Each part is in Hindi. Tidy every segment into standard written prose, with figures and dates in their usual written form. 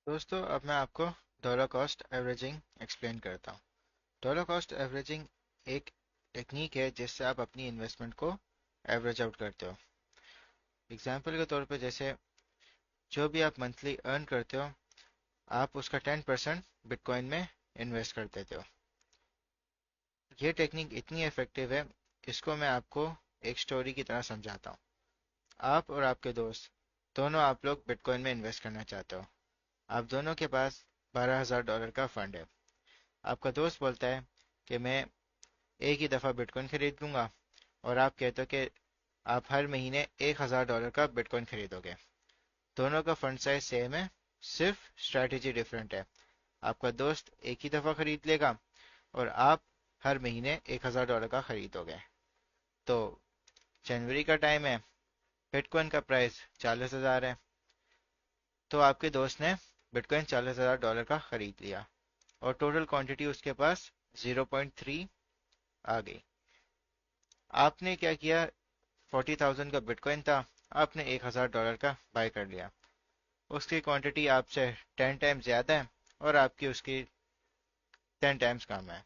दोस्तों अब मैं आपको डॉलर कॉस्ट एवरेजिंग एक्सप्लेन करता हूँ। डॉलर कॉस्ट एवरेजिंग एक टेक्निक है जिससे आप अपनी इन्वेस्टमेंट को एवरेज आउट करते हो। एग्जाम्पल के तौर पे जैसे जो भी आप मंथली अर्न करते हो आप उसका 10% बिटकॉइन में इन्वेस्ट कर देते हो। ये टेक्निक इतनी इफेक्टिव है, इसको मैं आपको एक स्टोरी की तरह समझाता हूँ। आप और आपके दोस्त दोनों आप लोग बिटकॉइन में इन्वेस्ट करना चाहते हो। आप दोनों के पास $12,000 का फंड है। आपका दोस्त बोलता है कि मैं एक ही दफ़ा बिटकॉइन खरीद लूंगा, और आप कहते हो कि आप हर महीने $1,000 का बिटकॉइन खरीदोगे। दोनों का फंड साइज सेम है, सिर्फ स्ट्रैटेजी डिफरेंट है। आपका दोस्त एक ही दफ़ा खरीद लेगा और आप हर महीने $1,000 का खरीदोगे। तो जनवरी का टाइम है, बिटकॉइन का प्राइस 40,000 है, तो आपके दोस्त ने बिटकॉइन $40,000 का खरीद लिया और टोटल क्वांटिटी उसके पास 0.3 आ गई। आपने क्या किया, 40,000 का बिटकॉइन था, आपने $1,000 का बाय कर लिया। उसकी क्वांटिटी आपसे 10 टाइम्स ज़्यादा है और आपकी उसकी 10 टाइम्स कम है।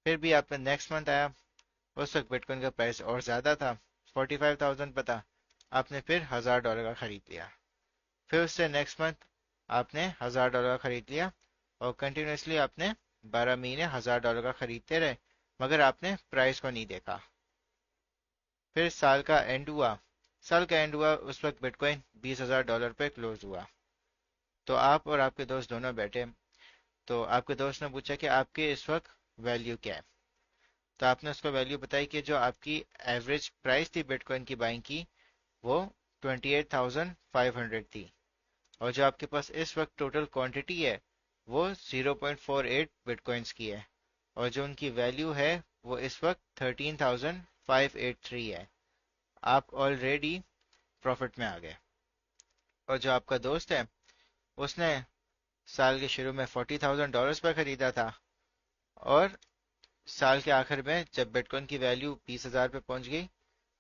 फिर भी आपने नेक्स्ट मंथ आया, उस वक्त बिटकॉइन का प्राइस और ज़्यादा था, 45,000 पता, आपने फिर $1,000 का खरीद लिया। फिर उससे नेक्स्ट मंथ आपने $1,000 का खरीद लिया और कंटिन्यूसली आपने 12 महीने $1,000 का खरीदते रहे, मगर आपने प्राइस को नहीं देखा। फिर साल का एंड हुआ, उस वक्त बिटकॉइन $20,000 पे क्लोज हुआ। तो आप और आपके दोस्त दोनों बैठे, तो आपके दोस्त ने पूछा कि आपके इस वक्त वैल्यू क्या है। तो आपने उसको वैल्यू बताई कि जो आपकी एवरेज प्राइस थी बिटकॉइन की बाइंग की, वो 28,500 थी, और जो आपके पास इस वक्त टोटल क्वांटिटी है वो 0.48 बिटकॉइंस की है, और जो उनकी वैल्यू है वो इस वक्त 13,583 है। आप ऑलरेडी प्रॉफिट में आ गए। और जो आपका दोस्त है उसने साल के शुरू में $40,000 पर खरीदा था, और साल के आखिर में जब बिटकॉइन की वैल्यू 20,000 पे पहुंच गई,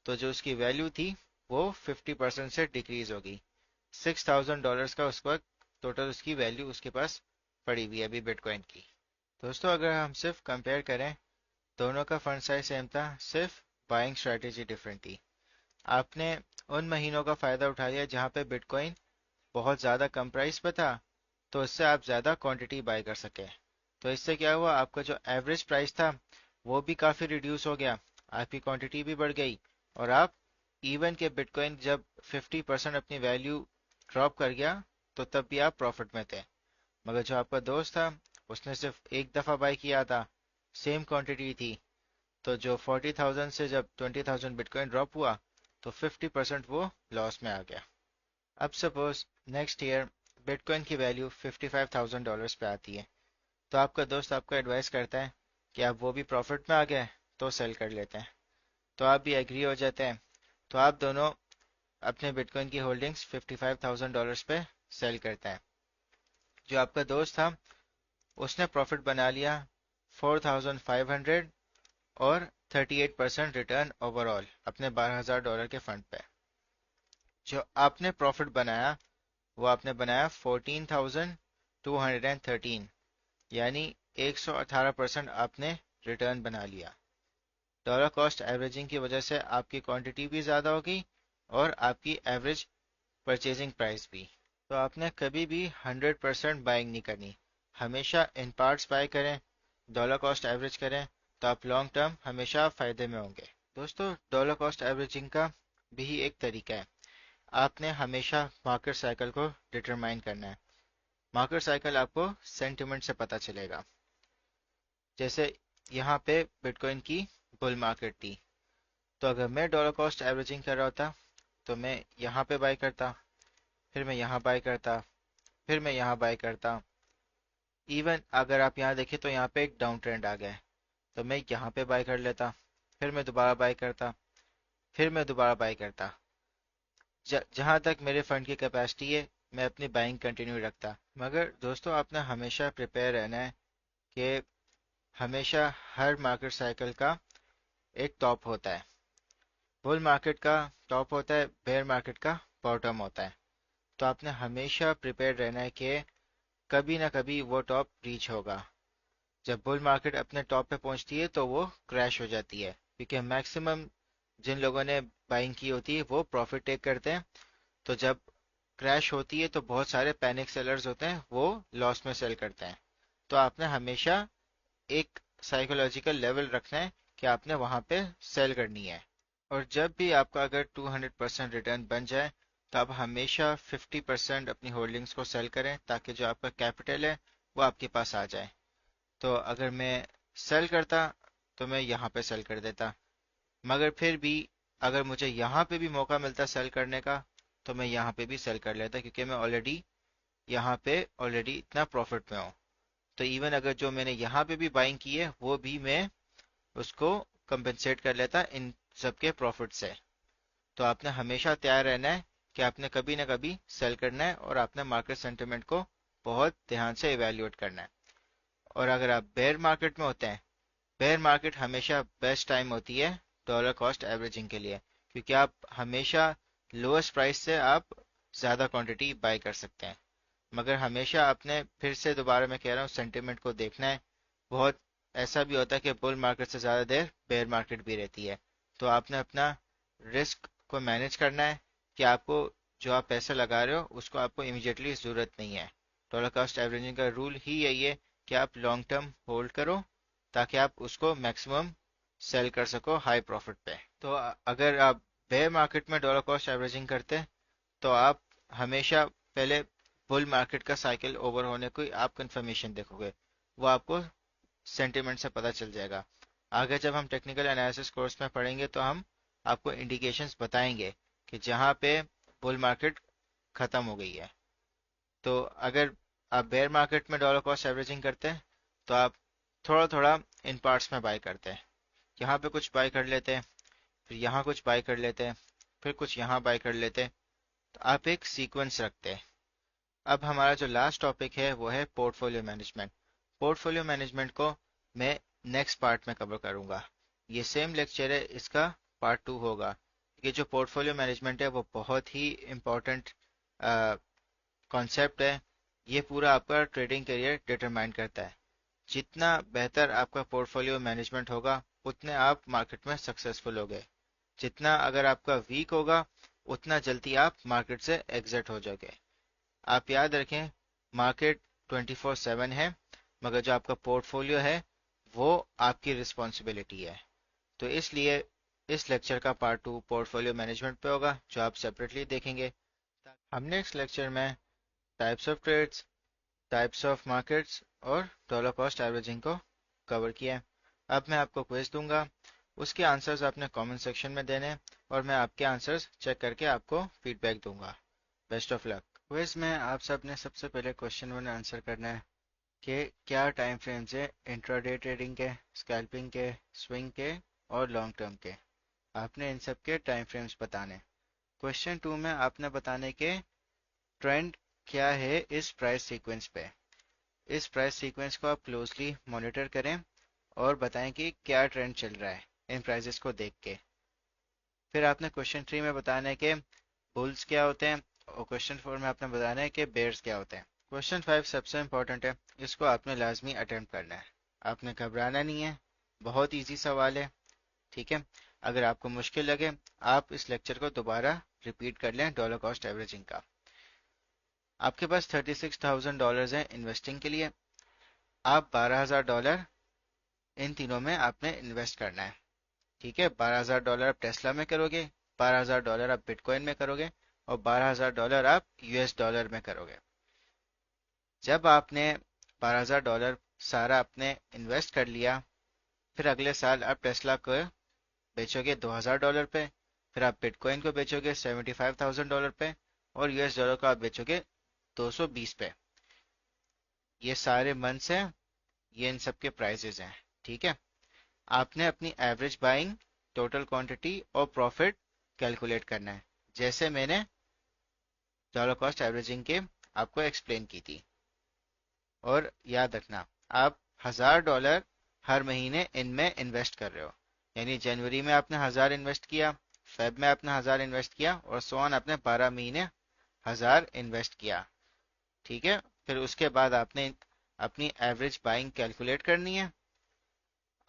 तो जो उसकी वैल्यू थी वो 50% से डिक्रीज हो गई। $6,000 का उस वक्त टोटल उसकी वैल्यू उसके पास पड़ी हुई है अभी बिटकॉइन की। दोस्तों अगर हम सिर्फ कंपेयर करें, दोनों का फंड साइज सेम था, सिर्फ बाइंग स्ट्रेटेजी डिफरेंट थी। आपने उन महीनों का फायदा उठा लिया जहां पे बिटकॉइन बहुत ज़्यादा कम प्राइस पे था, तो इससे आप ज़्यादा क्वांटिटी बाय कर सके। तो इससे क्या हुआ, आपका जो एवरेज प्राइस था वो भी काफ़ी रिड्यूस हो गया, आपकी क्वांटिटी भी बढ़ गई, और आप इवन के बिटकॉइन जब 50% अपनी वैल्यू ड्रॉप कर गया तो तब भी आप प्रॉफिट में थे। मगर जो आपका दोस्त था उसने सिर्फ एक दफ़ा बाय किया था, सेम क्वांटिटी थी, तो जो 40,000 से जब 20,000 बिटकॉइन ड्रॉप हुआ तो 50% वो लॉस में आ गया। अब सपोज नेक्स्ट ईयर बिटकॉइन की वैल्यू $55,000 पे आती है, तो आपका दोस्त आपको एडवाइस करता है कि आप वो भी प्रॉफिट में आ गए तो सेल कर लेते हैं। तो आप भी एग्री हो जाते हैं, तो आप दोनों अपने बिटकॉइन की होल्डिंग्स $55,000 पे सेल करते हैं। जो आपका दोस्त था उसने प्रॉफिट बना लिया 4,500 और 38% रिटर्न ओवरऑल अपने $12,000 के फंड पे। जो आपने प्रॉफिट बनाया वो आपने बनाया 14,213, यानी 118% आपने रिटर्न बना लिया। डॉलर कॉस्ट एवरेजिंग की वजह से आपकी क्वांटिटी भी ज़्यादा हो गई और आपकी एवरेज परचेजिंग प्राइस भी। तो आपने कभी भी 100% बाइंग नहीं करनी, हमेशा इन पार्ट्स बाय करें, डॉलर कॉस्ट एवरेज करें, तो आप लॉन्ग टर्म हमेशा फ़ायदे में होंगे। दोस्तों डॉलर कॉस्ट एवरेजिंग का भी एक तरीका है, आपने हमेशा मार्केट साइकिल को डिटरमाइन करना है। मार्केट साइकिल आपको सेंटिमेंट से पता चलेगा। जैसे यहाँ पे बिटकॉइन की बुल मार्केट थी, तो अगर मैं डॉलर कॉस्ट एवरेजिंग कर रहा होता तो मैं यहाँ पे बाय करता, फिर मैं यहाँ बाय करता, फिर मैं यहाँ बाय करता। इवन अगर आप यहाँ देखें तो यहाँ पे एक डाउन ट्रेंड आ गया है, तो मैं यहाँ पे बाय कर लेता, फिर मैं दोबारा बाय करता, फिर मैं दोबारा बाय करता। जहां तक मेरे फंड की कैपेसिटी है मैं अपनी बाइंग कंटिन्यू रखता। मगर दोस्तों आपने हमेशा प्रिपेयर रहना है कि हमेशा हर मार्केट साइकिल का एक टॉप होता है। बुल मार्केट का टॉप होता है, बेयर मार्केट का बॉटम होता है। तो आपने हमेशा प्रिपेयर रहना है कि कभी ना कभी वो टॉप रीच होगा। जब बुल मार्केट अपने टॉप पे पहुंचती है तो वो क्रैश हो जाती है, क्योंकि मैक्सिमम जिन लोगों ने बाइंग की होती है वो प्रॉफिट टेक करते हैं। तो जब क्रैश होती है तो बहुत सारे पैनिक सेलर्स होते हैं, वो लॉस में सेल करते हैं। तो आपने हमेशा एक साइकोलॉजिकल लेवल रखना है कि आपने वहां पे सेल करनी है। और जब भी आपका अगर 200% रिटर्न बन जाए तो आप हमेशा 50% अपनी होल्डिंग्स को सेल करें, ताकि जो आपका कैपिटल है वो आपके पास आ जाए। तो अगर मैं सेल करता तो मैं यहाँ पे सेल कर देता, मगर फिर भी अगर मुझे यहाँ पे भी मौका मिलता सेल करने का तो मैं यहाँ पे भी सेल कर लेता, क्योंकि मैं ऑलरेडी यहाँ पे ऑलरेडी इतना प्रॉफिट में हूँ। तो इवन अगर जो मैंने यहाँ पे भी बाइंग की है वो भी मैं उसको कंपेंसेट कर लेता इन सबके प्रॉफिट से। तो आपने हमेशा तैयार रहना है कि आपने कभी ना कभी सेल करना है, और आपने मार्केट सेंटिमेंट को बहुत ध्यान से इवेल्युएट करना है। और अगर आप बेयर मार्केट में होते हैं, बेयर मार्केट हमेशा बेस्ट टाइम होती है डॉलर कॉस्ट एवरेजिंग के लिए, क्योंकि आप हमेशा लोएस्ट प्राइस से आप ज़्यादा क्वांटिटी बाय कर सकते हैं। मगर हमेशा आपने, फिर से दोबारा मैं कह रहा हूँ, सेंटिमेंट को देखना है। बहुत ऐसा भी होता है कि बुल मार्केट से ज़्यादा देर बेयर मार्केट भी रहती है। तो आपने अपना रिस्क को मैनेज करना है कि आपको जो आप पैसा लगा रहे हो उसको आपको इमीडिएटली ज़रूरत नहीं है। डॉलर कॉस्ट एवरेजिंग का रूल ही यही है कि आप लॉन्ग टर्म होल्ड करो, ताकि आप उसको मैक्सिमम सेल कर सको हाई प्रॉफिट पे। तो अगर आप बेयर मार्केट में डॉलर कॉस्ट एवरेजिंग करते हैं तो आप हमेशा पहले बुल मार्केट का साइकिल ओवर होने को आप कंफर्मेशन देखोगे, वो आपको सेंटिमेंट से पता चल जाएगा। आगे जब हम टेक्निकल एनालिसिस कोर्स में पढ़ेंगे तो हम आपको इंडिकेशंस बताएंगे कि जहाँ पे बुल मार्केट खत्म हो गई है। तो अगर आप बेयर मार्केट में डॉलर कॉस्ट एवरेजिंग करते हैं तो आप थोड़ा थोड़ा इन पार्ट्स में बाय करते हैं। यहाँ पे कुछ बाय कर लेते हैं, फिर यहाँ कुछ बाय कर लेते हैं, फिर कुछ यहाँ बाय कर लेते हैं। तो आप एक सीक्वेंस रखते हैं। अब हमारा जो लास्ट टॉपिक है वो है पोर्टफोलियो मैनेजमेंट। पोर्टफोलियो मैनेजमेंट को मैं नेक्स्ट पार्ट में कवर करूंगा। ये सेम लेक्चर है, इसका पार्ट 2 होगा। ये जो पोर्टफोलियो मैनेजमेंट है वो बहुत ही इम्पोर्टेंट कॉन्सेप्ट है। ये पूरा आपका ट्रेडिंग करियर डिटरमाइन करता है। जितना बेहतर आपका पोर्टफोलियो मैनेजमेंट होगा उतने आप मार्केट में सक्सेसफुल होगे। जितना अगर आपका वीक होगा उतना जल्दी आप मार्केट से एग्जिट हो जाओगे। आप याद रखें, मार्केट 24/7 है, मगर जो आपका पोर्टफोलियो है वो आपकी रिस्पॉन्सिबिलिटी है। तो इसलिए इस लेक्चर का पार्ट 2 पोर्टफोलियो मैनेजमेंट पे होगा, जो आप सेपरेटली देखेंगे। हम नेक्स्ट लेक्चर में types of trades, types of markets और डॉलर कॉस्ट एवरेजिंग को कवर किया है। अब मैं आपको क्विज दूंगा, उसके आंसर्स आपने कमेंट सेक्शन में देने हैं, और मैं आपके आंसर्स चेक करके आपको फीडबैक दूंगा। Best of luck. क्विज में आप सब ने सबसे पहले क्वेश्चन 1 आंसर करना है कि क्या टाइम फ्रेम्स है इंट्राडे ट्रेडिंग के, स्कैल्पिंग के, स्विंग के और लॉन्ग टर्म के। आपने इन सब के टाइम फ्रेम्स बताने। क्वेश्चन 2 में आपने बताने के ट्रेंड क्या है इस प्राइस सीक्वेंस पे। इस प्राइस सीक्वेंस को आप क्लोजली मॉनिटर करें और बताएं कि क्या ट्रेंड चल रहा है इन प्राइसेस को देख के। फिर आपने क्वेश्चन 3 में बताना है कि बुल्स क्या होते हैं, और क्वेश्चन 4 में आपने बताना है कि बेयर्स क्या होते हैं। क्वेश्चन 5 सबसे इंपॉर्टेंट है, इसको आपने लाजमी अटेम्प्ट करना है। आपने घबराना नहीं है, बहुत इजी सवाल है। ठीक है, अगर आपको मुश्किल लगे आप इस लेक्चर को दोबारा रिपीट कर लें डॉलर कॉस्ट एवरेजिंग का। आपके पास $36,000 है इन्वेस्टिंग के लिए। आप $12,000 इन तीनों में आपने इन्वेस्ट करना है। ठीक है, $12,000 आप टेस्ला में करोगे, $12,000 आप बिटकॉइन में करोगे, और $12,000 आप यूएस डॉलर में करोगे। जब आपने $12,000 सारा आपने इन्वेस्ट कर लिया, फिर अगले साल आप टेस्ला को बेचोगे $2,000 पे, फिर आप बिटकॉइन को बेचोगे $75,000 पे, और यूएस डॉलर को आप बेचोगे 220 पे। ये सारे मंथ्स हैं, ये इन सब के प्राइजेज हैं। ठीक है, आपने अपनी एवरेज बाइंग, टोटल क्वांटिटी और प्रॉफिट कैलकुलेट करना है, जैसे मैंने डॉलर कॉस्ट एवरेजिंग के आपको एक्सप्लेन की थी। और याद रखना, आप $1,000 हर महीने इनमें इन्वेस्ट कर रहे हो। यानी जनवरी में आपने 1,000 इन्वेस्ट किया, फेब में आपने 1,000 इन्वेस्ट किया, और सो ऑन आपने 12 महीने 1,000 इन्वेस्ट किया। ठीक है, फिर उसके बाद आपने अपनी एवरेज बाइंग कैलकुलेट करनी है,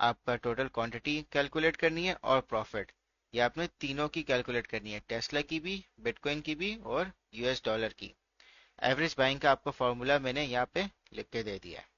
आपका टोटल क्वांटिटी कैलकुलेट करनी है और प्रॉफिट, ये आपने तीनों की कैलकुलेट करनी है, टेस्ला की भी, बिटकॉइन की भी और यूएस डॉलर की। एवरेज बाइंग का आपको फॉर्मूला मैंने यहाँ पे लिख के दे दिया है।